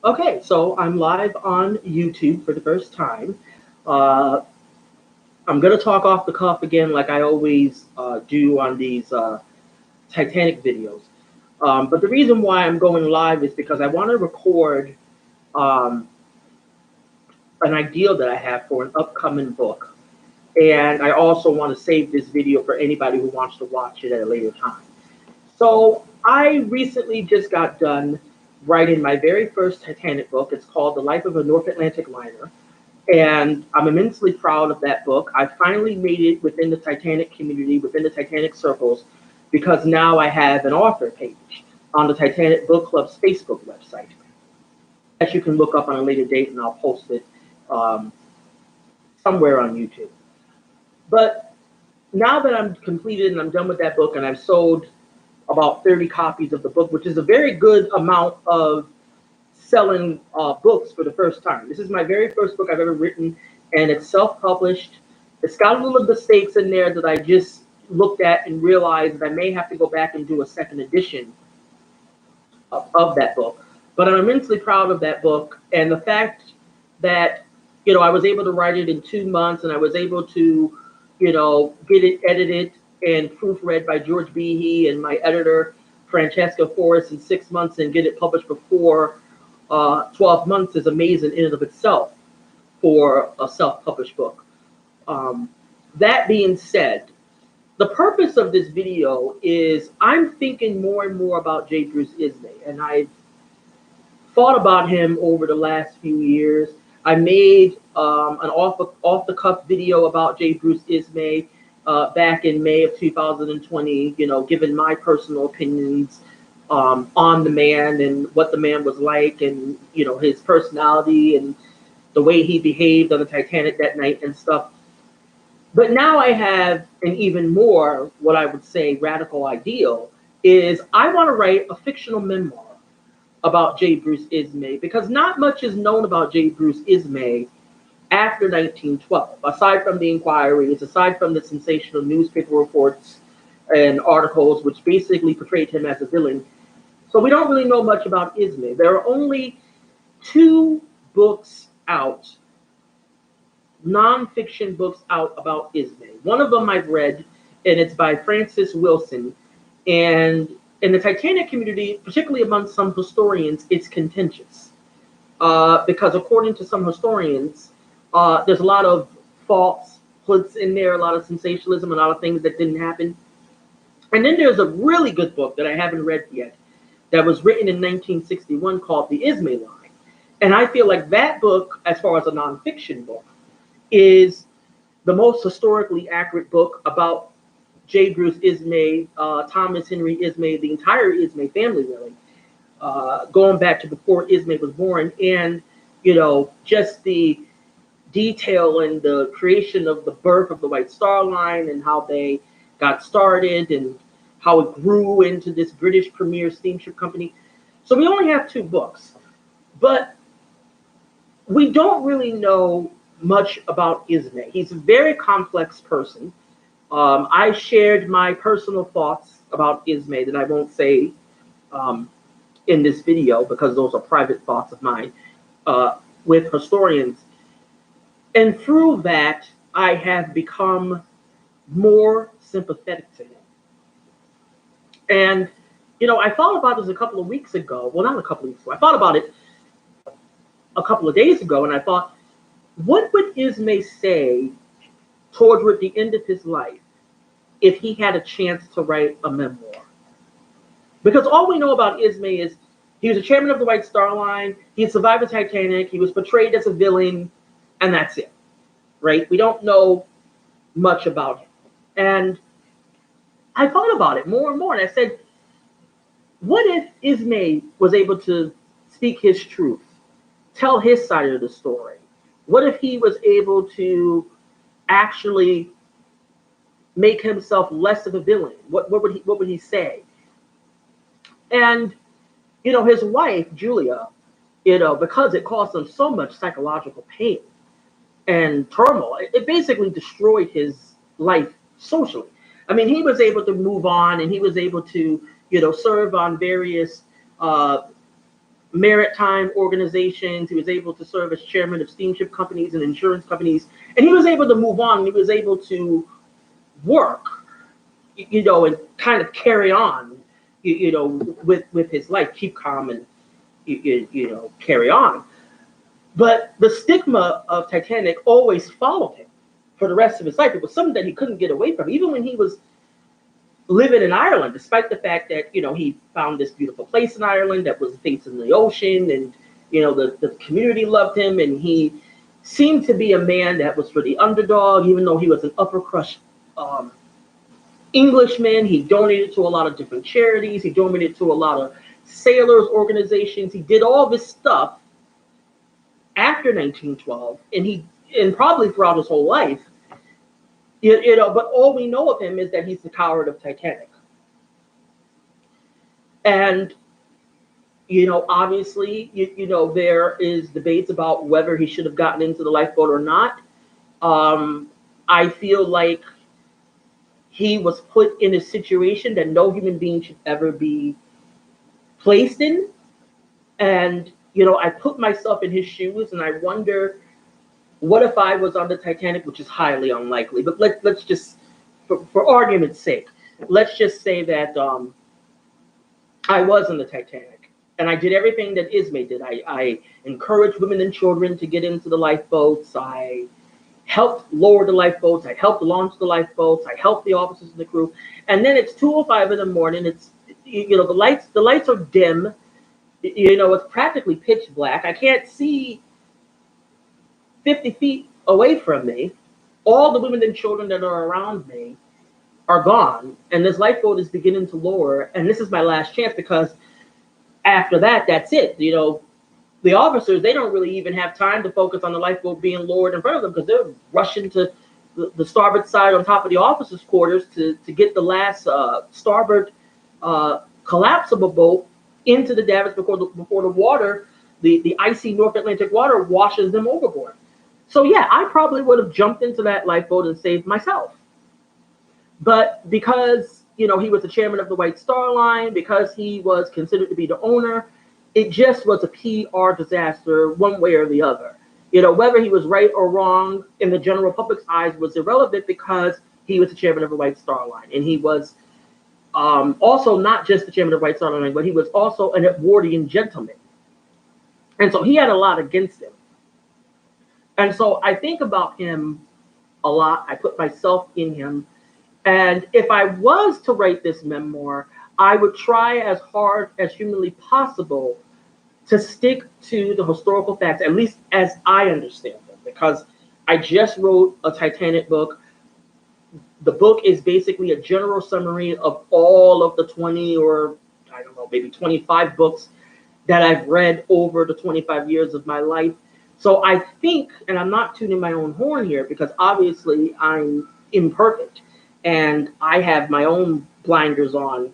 Okay, so I'm live on YouTube for the first time. Uh, I'm going to talk off the cuff again, like I always do on these Titanic videos. But the reason why I'm going live is because I want to record um, an idea that I have for an upcoming book. And I also want to save this video for anybody who wants to watch it at a later time. So I recently just got done writing my very first Titanic book. It's called The Life of a North Atlantic Liner. And I'm immensely proud of that book. I finally made it within the Titanic community, within the Titanic circles, because now I have an author page on the Titanic Book Club's Facebook website that you can look up on a later date, and I'll post it um, somewhere on YouTube. But now that I'm completed and I'm done with that book, and I've sold about 30 copies of the book, which is a very good amount of selling books for the first time. This is my very first book I've ever written, and it's self-published. It's got a little mistakes in there that I just looked at and realized that I may have to go back and do a second edition of that book. But I'm immensely proud of that book, and the fact that I was able to write it in 2 months, and I was able to get it edited and proofread by George Behe and my editor Francesca Forrest in 6 months, and get it published before 12 months is amazing in and of itself for a self-published book. Um, that being said, the purpose of this video is I'm thinking more and more about J. Bruce Ismay, and I've thought about him over the last few years. I made an off the cuff video about J. Bruce Ismay back in May of 2020. Giving my personal opinions on the man and what the man was like, and his personality and the way he behaved on the Titanic that night and stuff. But now I have an even more, what I would say, radical ideal is I want to write a fictional memoir about J. Bruce Ismay, because not much is known about J. Bruce Ismay after 1912, aside from the inquiries, aside from the sensational newspaper reports and articles which basically portrayed him as a villain. So we don't really know much about Ismay. There are only two books out, nonfiction books out about Ismay. One of them I've read, and it's by Francis Wilson. And in the Titanic community, particularly among some historians, it's contentious. Because according to some historians, there's a lot of falsehoods in there, a lot of sensationalism, a lot of things that didn't happen. And then there's a really good book that I haven't read yet that was written in 1961 called The Ismay Line. And I feel like that book, as far as a nonfiction book, is the most historically accurate book about J. Bruce Ismay, Thomas Henry Ismay, the entire Ismay family, really, going back to before Ismay was born, and just the detail and the creation of the birth of the White Star Line and how they got started and how it grew into this British premier steamship company. So we only have two books, but we don't really know much about Ismay. He's a very complex person. I shared my personal thoughts about Ismay that I won't say in this video because those are private thoughts of mine with historians. And through that, I have become more sympathetic to him. And, I thought about this a couple of weeks ago. Well, not a couple of weeks ago. I thought about it a couple of days ago, and I thought, what would Ismay say toward the end of his life if he had a chance to write a memoir? Because all we know about Ismay is he was a chairman of the White Star Line, he survived the Titanic, he was portrayed as a villain, and that's it, right? We don't know much about him. And I thought about it more and more, and I said, what if Ismay was able to speak his truth, tell his side of the story? What if he was able to actually make himself less of a villain? What would he say? And his wife Julia, because it caused him so much psychological pain and turmoil, it basically destroyed his life socially. I mean, he was able to move on, and he was able to serve on various maritime organizations. He was able to serve as chairman of steamship companies and insurance companies, and he was able to move on. He was able to work, and kind of carry on, with his life, keep calm and carry on. But the stigma of Titanic always followed him for the rest of his life. It was something that he couldn't get away from, even when he was living in Ireland, despite the fact that he found this beautiful place in Ireland that was facing the ocean, and the community loved him, and he seemed to be a man that was for the underdog, even though he was an upper crust um, Englishman. He donated to a lot of different charities. He donated to a lot of sailors organizations. He did all this stuff after 1912, and probably throughout his whole life. But all we know of him is that he's the coward of Titanic. And obviously, there is debates about whether he should have gotten into the lifeboat or not. I feel like he was put in a situation that no human being should ever be placed in. And, I put myself in his shoes, and I wonder, what if I was on the Titanic, which is highly unlikely. But let's just, for argument's sake, let's just say that I was in the Titanic, and I did everything that Ismay did. I encouraged women and children to get into the lifeboats. I helped lower the lifeboats. I helped launch the lifeboats. I helped the officers and the crew. And then it's 2:05 in the morning. It's the lights are dim. It's practically pitch black. I can't see 50 feet away from me. All the women and children that are around me are gone, and this lifeboat is beginning to lower. And this is my last chance, because after that, that's it. The officers, they don't really even have time to focus on the lifeboat being lowered in front of them, because they're rushing to the starboard side on top of the officers' quarters to get the last starboard collapsible boat into the davits before the water, the icy North Atlantic water, washes them overboard. So yeah, I probably would have jumped into that lifeboat and saved myself. But because he was the chairman of the White Star Line, because he was considered to be the owner, it just was a PR disaster one way or the other. Whether he was right or wrong in the general public's eyes was irrelevant, because he was the chairman of the White Star Line. And he was also not just the chairman of the White Star Line, but he was also an Edwardian gentleman. And so he had a lot against him. And so I think about him a lot. I put myself in him. And if I was to write this memoir, I would try as hard as humanly possible to stick to the historical facts, at least as I understand them, because I just wrote a Titanic book. The book is basically a general summary of all of the 20, or I don't know, maybe 25 books that I've read over the 25 years of my life. So I think, and I'm not tooting my own horn here, because obviously I'm imperfect and I have my own blinders on,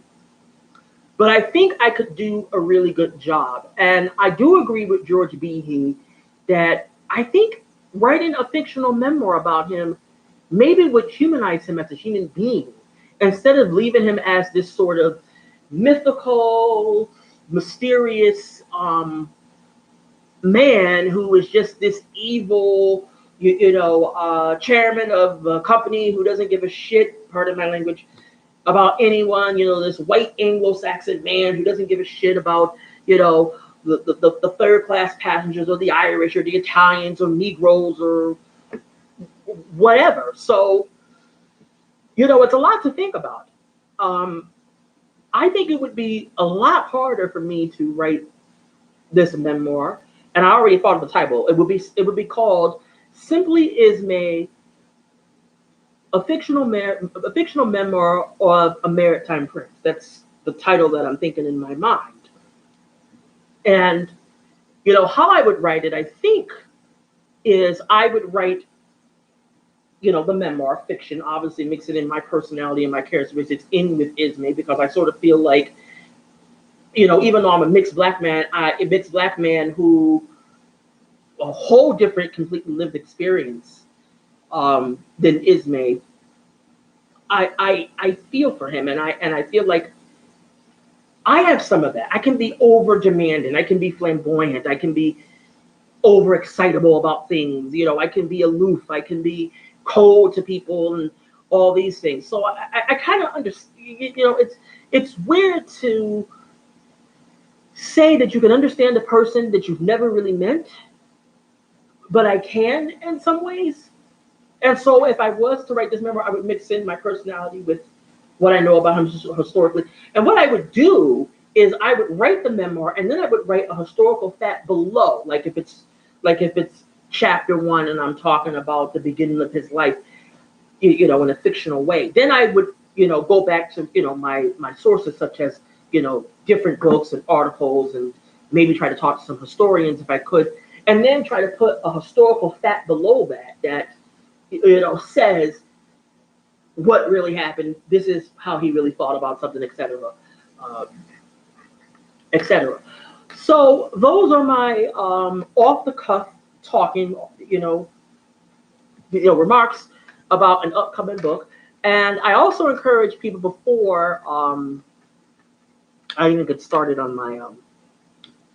but I think I could do a really good job. And I do agree with George Behe that I think writing a fictional memoir about him maybe would humanize him as a human being, instead of leaving him as this sort of mythical, mysterious man who is just this evil, chairman of a company who doesn't give a shit, pardon my language, about anyone. This white Anglo-Saxon man who doesn't give a shit about, the third class passengers, or the Irish, or the Italians, or Negroes, or whatever. So, it's a lot to think about. I think it would be a lot harder for me to write this memoir, and I already thought of the title. It would be called simply Ismay, a fictional memoir of a maritime prince. That's the title that I'm thinking in my mind. And how I would write it, I think, is I would write the memoir fiction, obviously mix it in my personality and my characteristics in with Ismay, because I sort of feel like, even though I'm a mixed black man, who a whole different, completely lived experience than Ismay. I feel for him, and I feel like I have some of that. I can be over demanding. I can be flamboyant. I can be over excitable about things. I can be aloof. I can be cold to people and all these things. So I kind of understand. It's weird to say that you can understand a person that you've never really met, but I can in some ways. And so if I was to write this memoir, I would mix in my personality with what I know about him historically. And what I would do is I would write the memoir and then I would write a historical fact below. Like if it's chapter one and I'm talking about the beginning of his life, in a fictional way. Then I would, go back to, my sources such as, different books and articles and maybe try to talk to some historians if I could, and then try to put a historical fact below that says what really happened. This is how he really thought about something, etc., etc. So those are my off the cuff talking, remarks about an upcoming book. And I also encourage people before I even get started on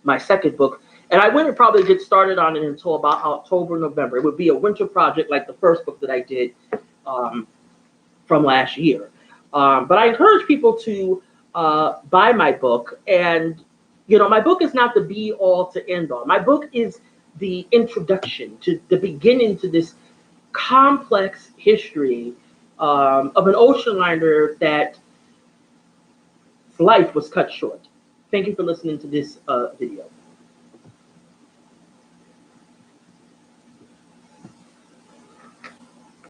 my second book. And I wouldn't probably get started on it until about October, November. It would be a winter project like the first book that I did um, from last year. But I encourage people to buy my book. And, my book is not the be all to end all. My book is the introduction to the beginning to this complex history of an ocean liner that life was cut short. Thank you for listening to this video.